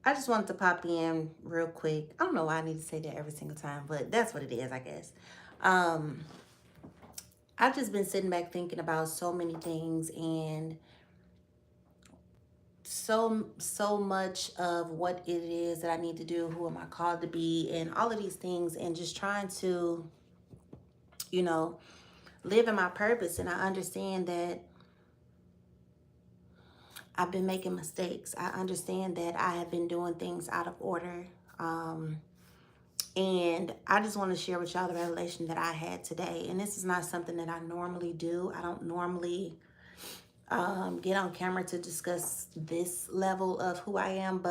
I just wanted to pop in real quick. I don't know why I need to say that every single time, but that's what it is, I guess. Um, I've just been sitting back thinking about so many things and so much of what it is that I need to do, who am I called to be, and all of these things, and just trying to, you know, live in my purpose. And I understand that I've been making mistakes. I understand that I have been doing things out of order. Um, And I just want to share with y'all the revelation that I had today. And this is not something that I normally do. I don't normally get on camera to discuss this level of who I am,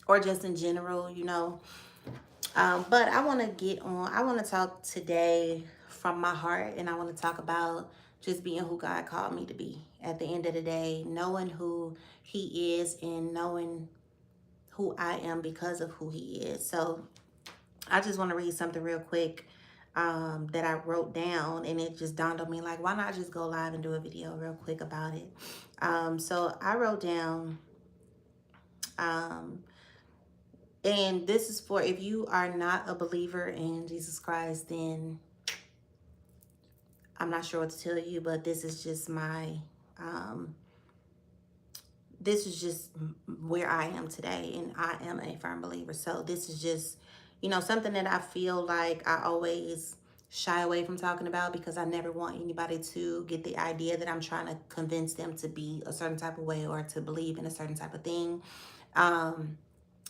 or just in general, you know. But I want to I want to talk today from my heart, and I want to talk about just being who God called me to be. At the end of the day, knowing who He is and knowing who I am because of who He is. So, I just want to read something real quick that I wrote down, and it just dawned on me like, why not just go live and do a video real quick about it? So I wrote down, um, and this is for if you are not a believer in Jesus Christ, then I'm not sure what to tell you, but this is just um, this is just where I am today, and I am a firm believer. So this is just, something that I feel like I always shy away from talking about because I never want anybody to get the idea that I'm trying to convince them to be a certain type of way or to believe in a certain type of thing. Um,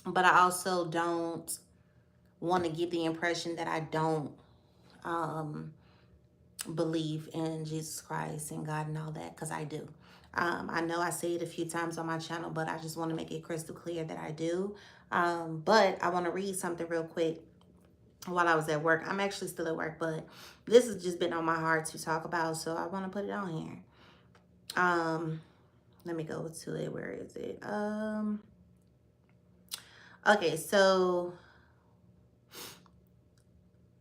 but I also don't want to give the impression that I don't um, believe in Jesus Christ and God and all that, because I do. I know I say it a few times on my channel, but I just want to make it crystal clear that I do. But I want to read something real quick while I was at work. I'm actually still at work, but this has just been on my heart to talk about, so I want to put it on here. Let me go to it. Where is it? Okay, so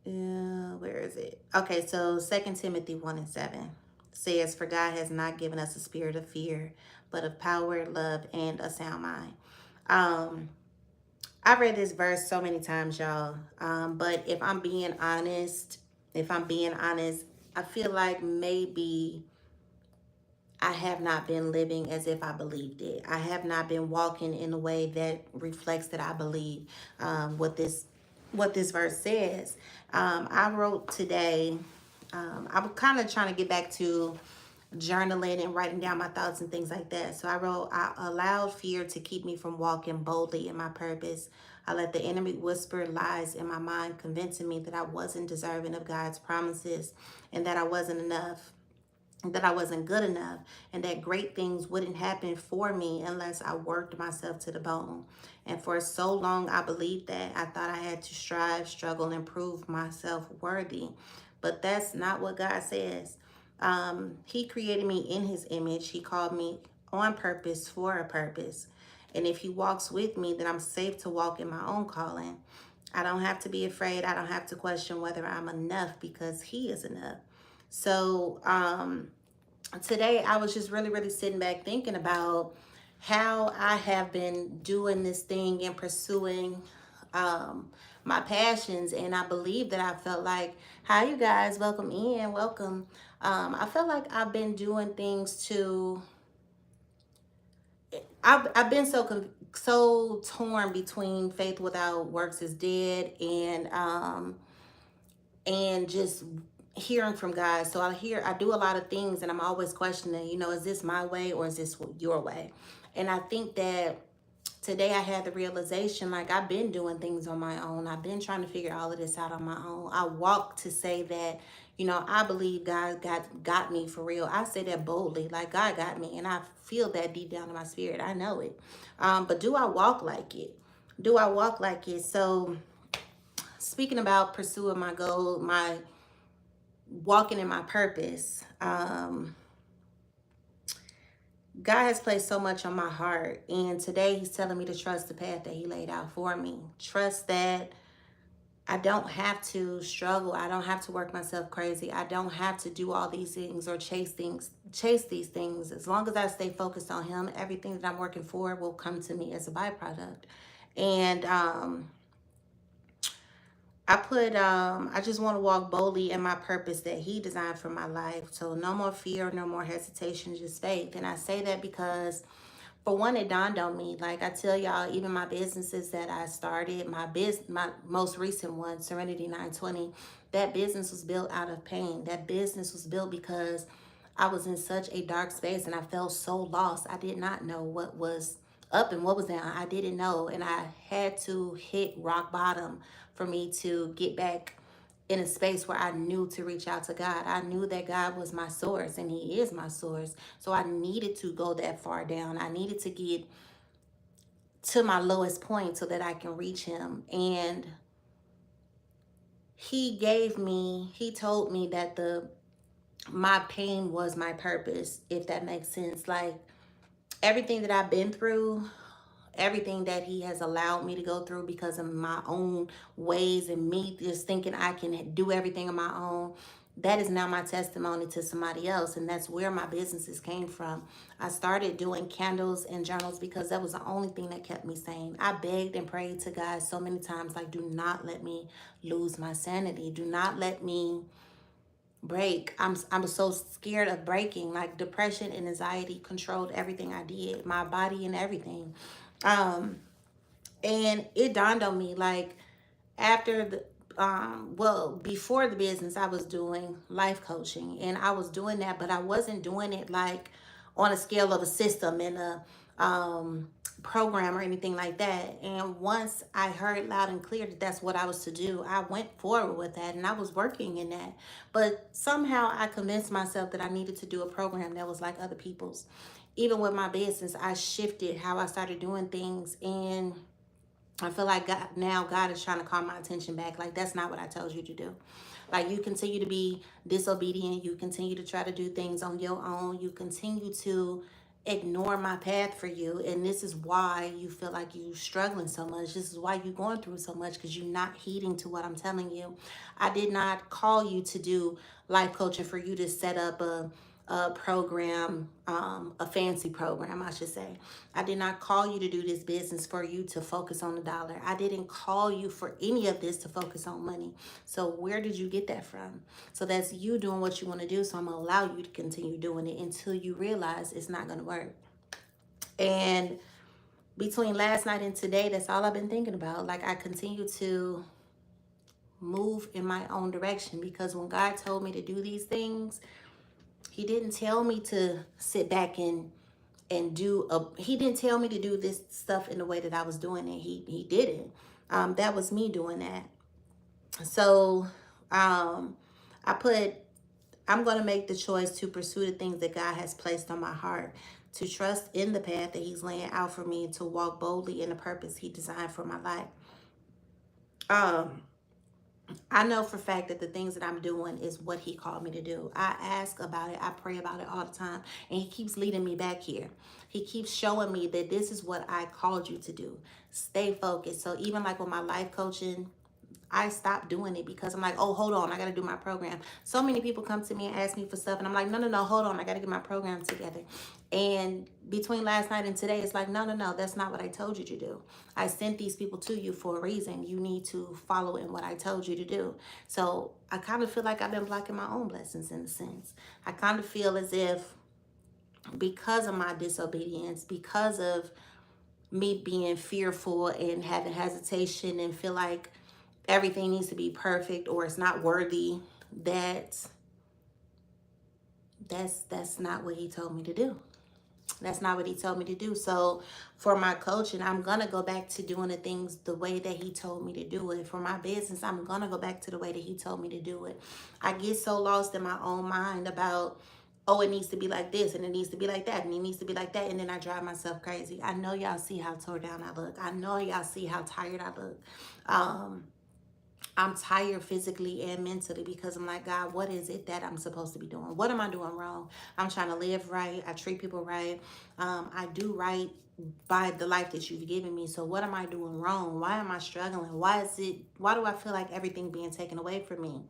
where is it? Okay, so 2 Timothy 1:7 says, "For God has not given us a spirit of fear, but of power, love, and a sound mind." Um, I've read this verse so many times, y'all. But if I'm being honest, I feel like maybe I have not been living as if I believed it. I have not been walking in a way that reflects that I believe what this verse says. I wrote today. I was kind of trying to get back to journaling and writing down my thoughts and things like that. So I wrote, I allowed fear to keep me from walking boldly in my purpose. I let the enemy whisper lies in my mind, convincing me that I wasn't deserving of God's promises and that I wasn't enough, that I wasn't good enough, and that great things wouldn't happen for me unless I worked myself to the bone. And for so long, I believed that. I thought I had to strive, struggle, and prove myself worthy. But that's not what God says. He created me in His image. He called me on purpose for a purpose. And if He walks with me, then I'm safe to walk in my own calling. I don't have to be afraid. I don't have to question whether I'm enough because He is enough. So, today I was just really, really sitting back thinking about how I have been doing this thing and pursuing my passions. And I believe that I felt like, hi, you guys, welcome in, welcome. I felt like I've been doing things to, I've been so torn between faith without works is dead and just hearing from God. So I do a lot of things and I'm always questioning, is this my way or is this your way? And I think that today I had the realization, like, I've been doing things on my own. I've been trying to figure all of this out on my own. I walk to say that, I believe God got me for real. I say that boldly, like God got me, and I feel that deep down in my spirit. I know it. But do I walk like it? Do I walk like it? So speaking about pursuing my goal, my walking in my purpose, God has placed so much on my heart, and today He's telling me to trust the path that He laid out for me. Trust that I don't have to struggle. I don't have to work myself crazy. I don't have to do all these things or chase these things. As long as I stay focused on him, everything that I'm working for will come to me as a byproduct. And I just want to walk boldly in my purpose that he designed for my life. So no more fear, no more hesitation, just faith. And I say that because for one, it dawned on me. Like I tell y'all, even my businesses that I started, my most recent one, Serenity 920, that business was built out of pain. That business was built because I was in such a dark space and I felt so lost. I did not know what was up and what was down. I didn't know. And I had to hit rock bottom for me to get back in a space where I knew to reach out to God. I knew that God was my source and he is my source. So I needed to go that far down. I needed to get to my lowest point so that I can reach him. And he told me that my pain was my purpose, if that makes sense. Like everything that I've been through, everything that he has allowed me to go through because of my own ways and me just thinking I can do everything on my own, that is now my testimony to somebody else. And that's where my businesses came from. I started doing candles and journals because that was the only thing that kept me sane. I begged and prayed to God so many times, like, do not let me lose my sanity. Do not let me break. I'm so scared of breaking. Like depression and anxiety controlled everything I did, my body and everything. Um, and it dawned on me, like, after the before the business, I was doing life coaching, and I was doing that, but I wasn't doing it like on a scale of a system and a program or anything like that. And once I heard loud and clear that that's what I was to do, I went forward with that and I was working in that. But somehow I convinced myself that I needed to do a program that was like other people's. Even with my business, I shifted how I started doing things, and I feel like God is trying to call my attention back. Like, that's not what I told you to do. Like, you continue to be disobedient. You continue to try to do things on your own. You continue to ignore my path for you. And this is why you feel like you're struggling so much. This is why you're going through so much, because you're not heeding to what I'm telling you. I did not call you to do life coaching for you to set up a program, a fancy program, I should say. I did not call you to do this business for you to focus on the dollar. I didn't call you for any of this to focus on money. So where did you get that from? So that's you doing what you want to do. So I'm going to allow you to continue doing it until you realize it's not going to work. And between last night and today, that's all I've been thinking about. Like, I continue to move in my own direction, because when God told me to do these things, he didn't tell me to sit back and he didn't tell me to do this stuff in the way that I was doing it. He didn't. That was me doing that. So I'm going to make the choice to pursue the things that God has placed on my heart, to trust in the path that he's laying out for me, to walk boldly in the purpose he designed for my life. I know for a fact that the things that I'm doing is what he called me to do. I ask about it. I pray about it all the time. And he keeps leading me back here. He keeps showing me that this is what I called you to do. Stay focused. So even like with my life coaching, I stopped doing it because I'm like, oh, hold on, I got to do my program. So many people come to me and ask me for stuff, and I'm like, no, hold on, I got to get my program together. And between last night and today, it's like, no, that's not what I told you to do. I sent these people to you for a reason. You need to follow in what I told you to do. So I kind of feel like I've been blocking my own blessings in a sense. I kind of feel as if, because of my disobedience, because of me being fearful and having hesitation and feel like everything needs to be perfect or it's not worthy, that's not what he told me to do. That's not what he told me to do. So for my coaching, I'm going to go back to doing the things the way that he told me to do it. For my business, I'm going to go back to the way that he told me to do it. I get so lost in my own mind about, oh, it needs to be like this and it needs to be like that and it needs to be like that. And then I drive myself crazy. I know y'all see how tore down I look. I know y'all see how tired I look. I'm tired physically and mentally because I'm like, God, what is it that I'm supposed to be doing? What am I doing wrong? I'm trying to live right. I treat people right. I do right by the life that you've given me. So what am I doing wrong? Why am I struggling? Why do I feel like everything being taken away from me?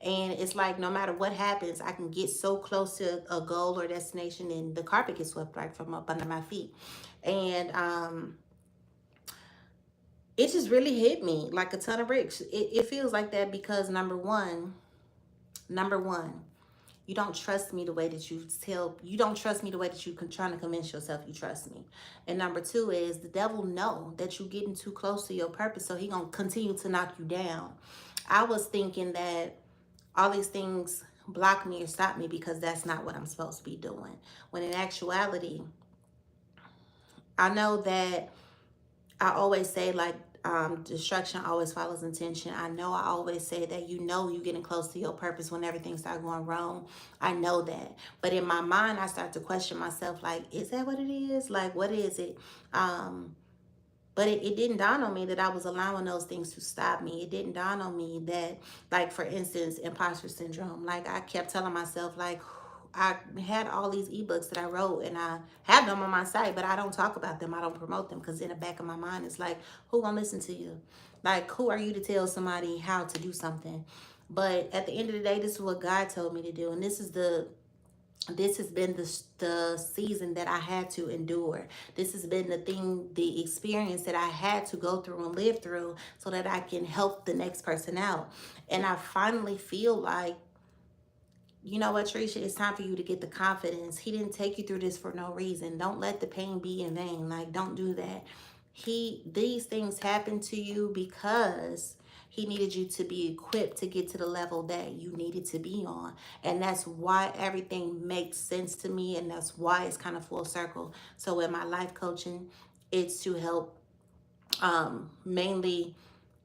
And it's like no matter what happens, I can get so close to a goal or destination and the carpet gets swept right from up under my feet. And it just really hit me like a ton of bricks. It feels like that because number one, you don't trust me the way that you don't trust me the way that you can trying to convince yourself you trust me. And number two is the devil know that you getting too close to your purpose, so he gonna continue to knock you down. I was thinking that all these things block me or stop me because that's not what I'm supposed to be doing. When in actuality, I know that I always say like destruction always follows intention. I know I always say that you're getting close to your purpose when everything starts going wrong. I know that. But in my mind I start to question myself like, is that what it is? Like what is it? But it didn't dawn on me that I was allowing those things to stop me. It didn't dawn on me that, like, for instance, imposter syndrome. Like, I kept telling myself, like, I had all these ebooks that I wrote and I have them on my site, but I don't talk about them. I don't promote them because in the back of my mind, it's like, who gonna listen to you? Like, who are you to tell somebody how to do something? But at the end of the day, this is what God told me to do. And this has been the season that I had to endure. This has been the experience that I had to go through and live through so that I can help the next person out. And I finally feel like, you know what, Trisha, it's time for you to get the confidence. He didn't take you through this for no reason. Don't let the pain be in vain. Like, don't do that. These things happen to you because he needed you to be equipped to get to the level that you needed to be on. And that's why everything makes sense to me. And that's why it's kind of full circle. So in my life coaching, it's to help mainly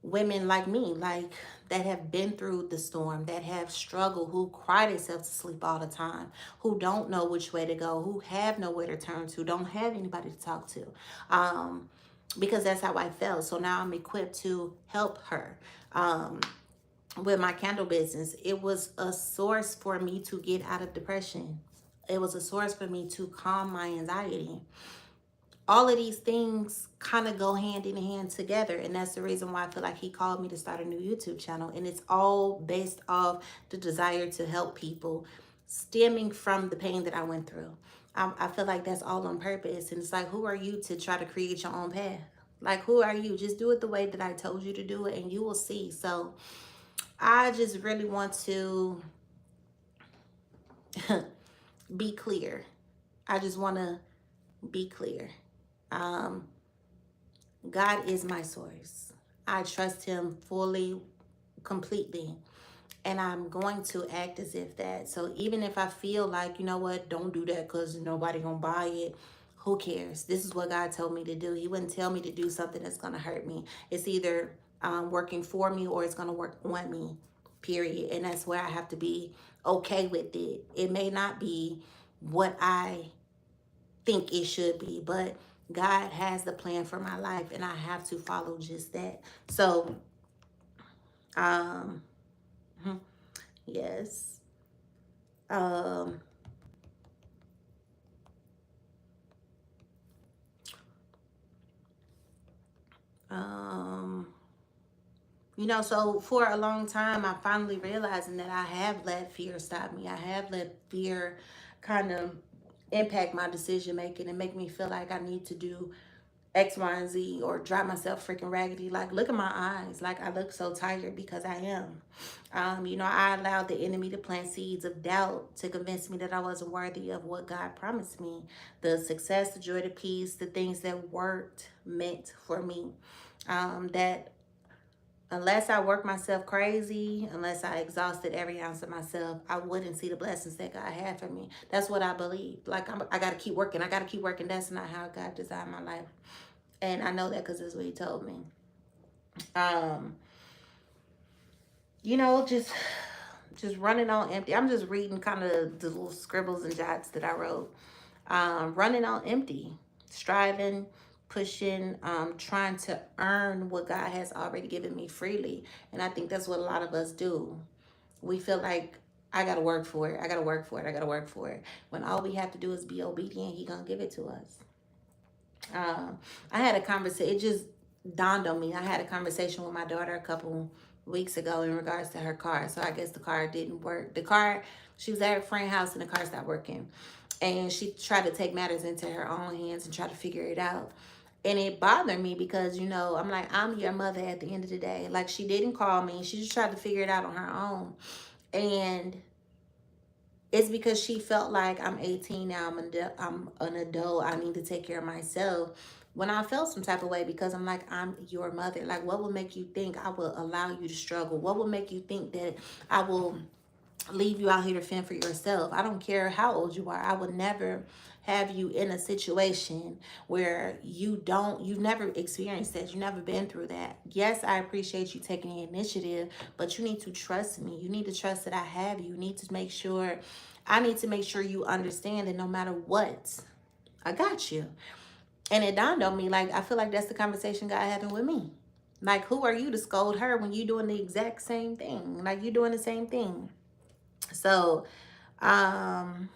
women like me, like that have been through the storm, that have struggled, who cry themselves to sleep all the time, who don't know which way to go, who have nowhere to turn to, don't have anybody to talk to. Because that's how I felt. So now I'm equipped to help her. With my candle business, it was a source for me to get out of depression. It was a source for me to calm my anxiety. All of these things kind of go hand in hand together, and that's the reason why I feel like he called me to start a new YouTube channel. And it's all based off the desire to help people stemming from the pain that I went through. I feel like that's all on purpose. And it's like, who are you to try to create your own path? Like, who are you? Just do it the way that I told you to do it and you will see. So I just really want to be clear. I just want to be clear. Um, God is my source. I trust him fully, completely. And I'm going to act as if that. So even if I feel like, you know what, don't do that because nobody gonna buy it. Who cares? This is what God told me to do. He wouldn't tell me to do something that's gonna hurt me. It's either working for me or it's gonna work on me, period. And that's where I have to be okay with it. It may not be what I think it should be, but God has the plan for my life and I have to follow just that. So, um, yes. Um, um, so for a long time, I finally realizing that I have let fear stop me. I have let fear kind of impact my decision making and make me feel like I need to do X, Y, and Z or drive myself freaking raggedy. Like, look at my eyes. Like, I look so tired because I am. I allowed the enemy to plant seeds of doubt to convince me that I wasn't worthy of what God promised me. The success, the joy, the peace, the things that weren't meant for me. That unless I worked myself crazy, unless I exhausted every ounce of myself, I wouldn't see the blessings that God had for me. That's what I believe. Like, I got to keep working. I got to keep working. That's not how God designed my life. And I know that because that's what he told me. Um, just running on empty. I'm just reading kind of the little scribbles and jots that I wrote. Running on empty, striving, pushing, trying to earn what God has already given me freely. And I think that's what a lot of us do. We feel like, I gotta work for it. I gotta work for it. I gotta work for it. When all we have to do is be obedient, He gonna give it to us. I had a conversation. It just dawned on me. I had a conversation with my daughter a couple weeks ago in regards to her car. So I guess the car didn't work. The car, she was at her friend's house and the car stopped working. And she tried to take matters into her own hands and try to figure it out. And it bothered me because, I'm like, I'm your mother at the end of the day. Like, she didn't call me. She just tried to figure it out on her own. And it's because she felt like, I'm 18 now, I'm an adult, I need to take care of myself. When I felt some type of way, because I'm like, I'm your mother. Like, what will make you think I will allow you to struggle? What will make you think that I will leave you out here to fend for yourself? I don't care how old you are. I would never have you in a situation where you've never experienced that. You've never been through that. Yes, I appreciate you taking the initiative, but you need to trust me. You need to trust that I have you. You need to make sure, I need to make sure you understand that no matter what, I got you. And it dawned on me, like, I feel like that's the conversation God having with me. Like, who are you to scold her when you doing the exact same thing? Like, you doing the same thing. So, and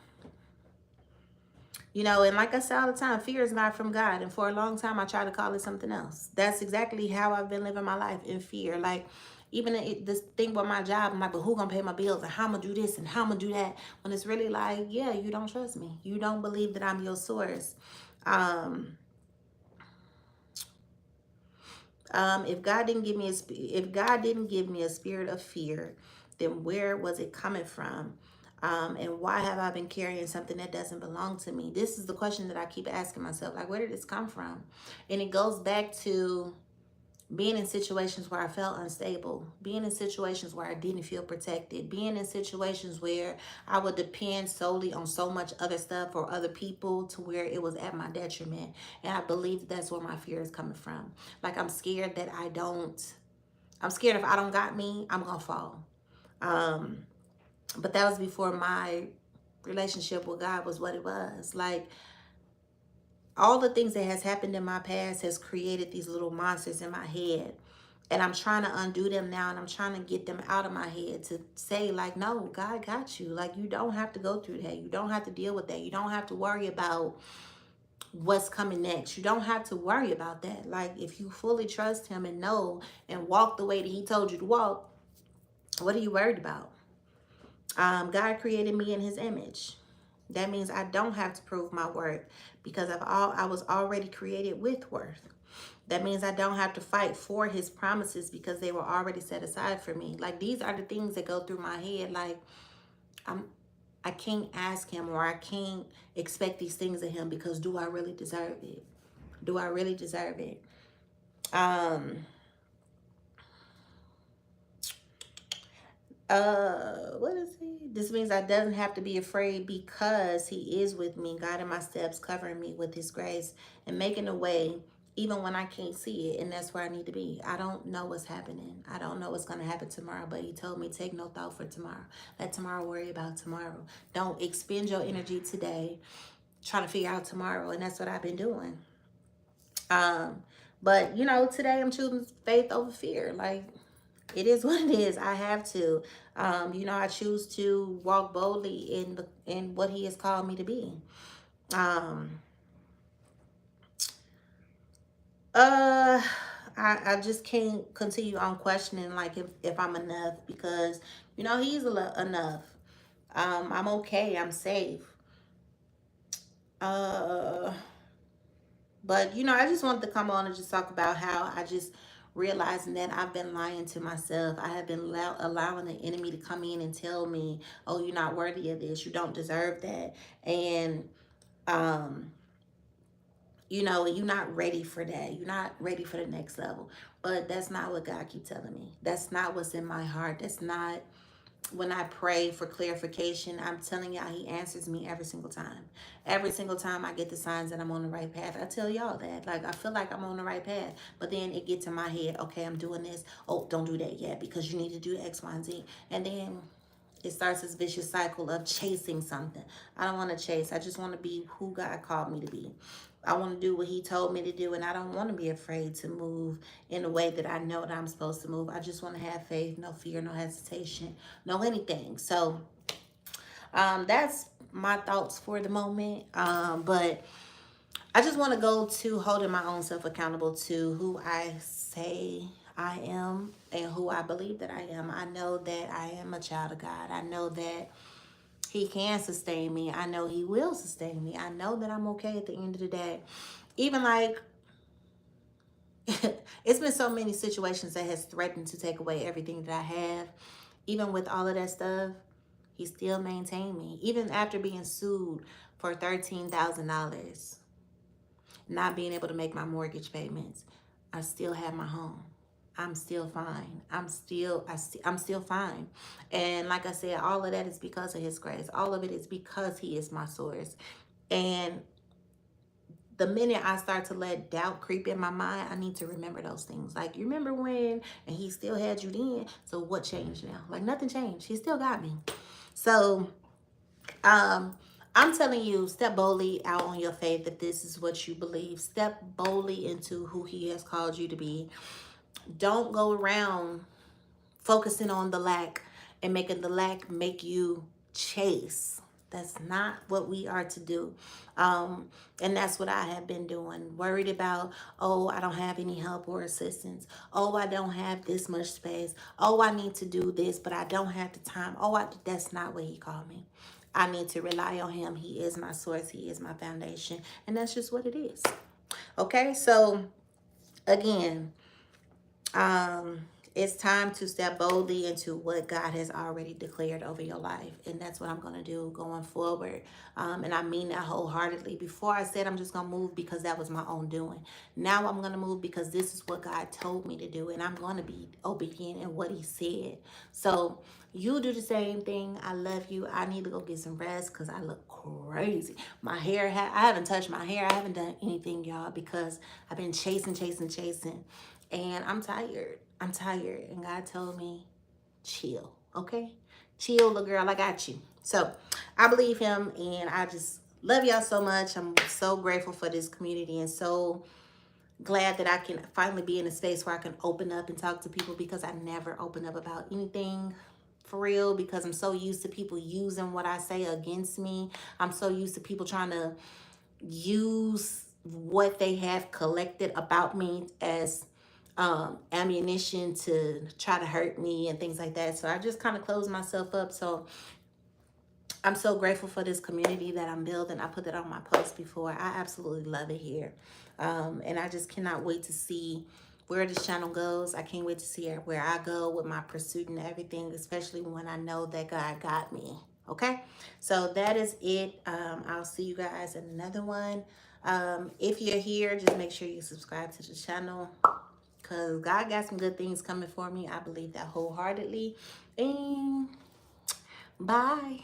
like I say all the time, fear is not from God. And for a long time, I tried to call it something else. That's exactly how I've been living my life, in fear. Like, even this thing with my job, I'm like, but who gonna pay my bills? And how I'm gonna do this and how I'm gonna do that? When it's really like, yeah, you don't trust me. You don't believe that I'm your source. If God didn't give me if God didn't give me a spirit of fear, then where was it coming from? And why have I been carrying something that doesn't belong to me? This is the question that I keep asking myself. Like, where did this come from? And it goes back to being in situations where I felt unstable, being in situations where I didn't feel protected, being in situations where I would depend solely on so much other stuff or other people to where it was at my detriment. And I believe that's where my fear is coming from. Like, I'm scared that I'm scared if I don't got me, I'm gonna fall. But that was before my relationship with God was what it was. Like, all the things that has happened in my past has created these little monsters in my head, and I'm trying to undo them now, and I'm trying to get them out of my head to say, like, no, God got you. Like, you don't have to go through that. You don't have to deal with that. You don't have to worry about what's coming next. You don't have to worry about that. Like, if you fully trust Him and know and walk the way that He told you to walk, what are you worried about? God created me in His image. That means I don't have to prove my worth, because I was already created with worth. That means I don't have to fight for His promises, because they were already set aside for me. Like, these are the things that go through my head. Like, I can't ask Him, or I can't expect these things of Him, because do I really deserve it? Do I really deserve it? What is he? This means I doesn't have to be afraid, because He is with me, guiding my steps, covering me with His grace, and making a way even when I can't see it. And that's where I need to be. I don't know what's happening. I don't know what's going to happen tomorrow, but He told me, take no thought for tomorrow. Let tomorrow worry about tomorrow. Don't expend your energy today trying to figure out tomorrow. And that's what I've been doing. But today I'm choosing faith over fear. Like, it is what it is. I have to. I choose to walk boldly in what He has called me to be. Um, I just can't continue on questioning, like, if I'm enough, because He's enough. I'm okay. I'm safe. But I just wanted to come on and just talk about how I just realizing that I've been lying to myself. I have been allowing the enemy to come in and tell me, oh, you're not worthy of this. You don't deserve that. And, you're not ready for that. You're not ready for the next level. But that's not what God keeps telling me. That's not what's in my heart. That's not, when I pray for clarification, I'm telling y'all, He answers me every single time. Every single time I get the signs that I'm on the right path. I tell y'all that. Like, I feel like I'm on the right path. But then it gets in my head, okay, I'm doing this. Oh, don't do that yet, because you need to do X, Y, and Z. And then it starts this vicious cycle of chasing something. I don't want to chase. I just want to be who God called me to be. I want to do what he told me to do, and I don't want to be afraid to move in the way that I know that I'm supposed to move. I just want to have faith, no fear, no hesitation, no anything. So that's my thoughts for the moment. But I just want to go to holding my own self accountable to who I say I am and who I believe that I am. I know that I am a child of God. I know that he can sustain me. I know he will sustain me. I know that I'm okay at the end of the day. Even like it's been so many situations that has threatened to take away everything that I have. Even with all of that stuff, he still maintained me. Even after being sued for $13,000, not being able to make my mortgage payments, I still have my home. I'm still fine. I'm still fine. And like I said, all of that is because of his grace. All of it is because he is my source. And the minute I start to let doubt creep in my mind, I need to remember those things. Like, you remember when, and he still had you then. So what changed now? Like, nothing changed. He still got me. So, I'm telling you, step boldly out on your faith if this is what you believe. Step boldly into who he has called you to be. Don't go around focusing on the lack and making the lack make you chase. That's not what we are to do. And that's what I have been doing. Worried about, oh, I don't have any help or assistance. Oh, I don't have this much space. Oh, I need to do this, but I don't have the time. That's not what he called me. I need to rely on him. He is my source. He is my foundation. And that's just what it is. Okay, so again, it's time to step boldly into what God has already declared over your life. And that's what I'm going to do going forward. And I mean that wholeheartedly. Before I said I'm just going to move because that was my own doing. Now I'm going to move because this is what God told me to do. And I'm going to be obedient in what he said. So you do the same thing. I love you. I need to go get some rest because I look crazy. My hair, I haven't touched my hair. I haven't done anything, y'all, because I've been chasing. And I'm tired. I'm tired. And God told me, chill, okay? Chill, little girl, I got you. So I believe him, and I just love y'all so much. I'm so grateful for this community and so glad that I can finally be in a space where I can open up and talk to people, because I never open up about anything for real, because I'm so used to people using what I say against me. I'm so used to people trying to use what they have collected about me as ammunition to try to hurt me and things like that. So I just kind of closed myself up. So I'm so grateful for this community that I'm building. I put that on my post before. I absolutely love it here. And I just cannot wait to see where this channel goes. I can't wait to see where I go with my pursuit and everything, especially when I know that God got me. Okay, so that is it. I'll see you guys in another one. If you're here, just make sure you subscribe to the channel, because God got some good things coming for me. I believe that wholeheartedly. And bye.